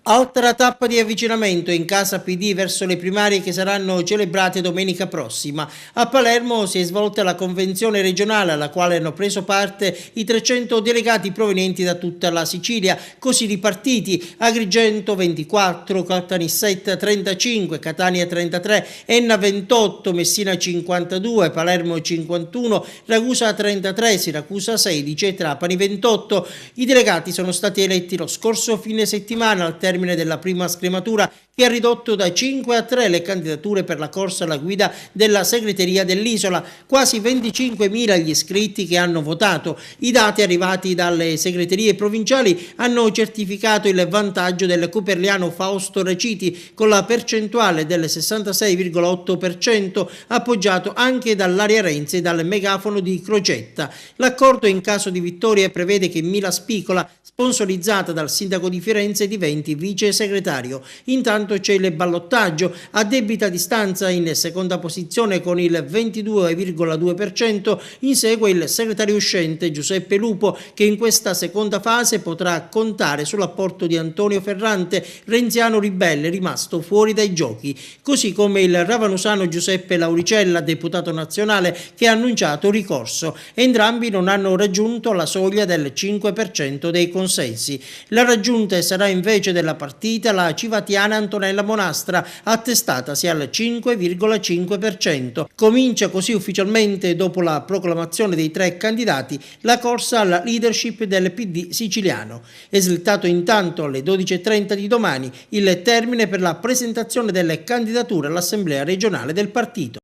Altra tappa di avvicinamento in casa PD verso le primarie che saranno celebrate domenica prossima. A Palermo si è svolta la convenzione regionale alla quale hanno preso parte i 300 delegati provenienti da tutta la Sicilia, così ripartiti: Agrigento 24, Caltanissetta 35, Catania 33, Enna 28, Messina 52, Palermo 51, Ragusa 33, Siracusa 16 e Trapani 28. I delegati sono stati eletti lo scorso fine settimana al termine della prima scrematura, che ha ridotto da 5 a 3 le candidature per la corsa alla guida della segreteria dell'isola. Quasi 25.000 gli iscritti che hanno votato. I dati arrivati dalle segreterie provinciali hanno certificato il vantaggio del coperliano Fausto Reciti con la percentuale del 66,8%, appoggiato anche dall'Area Renzi e dal megafono di Crocetta. L'accordo in caso di vittoria prevede che Mila Spicola, sponsorizzata dal sindaco di Firenze, diventi vice segretario. Intanto c'è il ballottaggio. A debita distanza in seconda posizione con il 22,2% insegue il segretario uscente Giuseppe Lupo, che in questa seconda fase potrà contare sull'apporto di Antonio Ferrante, renziano ribelle rimasto fuori dai giochi, così come il ravanusano Giuseppe Lauricella, deputato nazionale, che ha annunciato ricorso. Entrambi non hanno raggiunto la soglia del 5% dei consensi. La raggiunta sarà invece della partita la civatiana Antonella Monastra, attestatasi al 5,5%. Comincia così ufficialmente, dopo la proclamazione dei 3 candidati, la corsa alla leadership del PD siciliano. È slittato intanto alle 12:30 di domani il termine per la presentazione delle candidature all'Assemblea regionale del partito.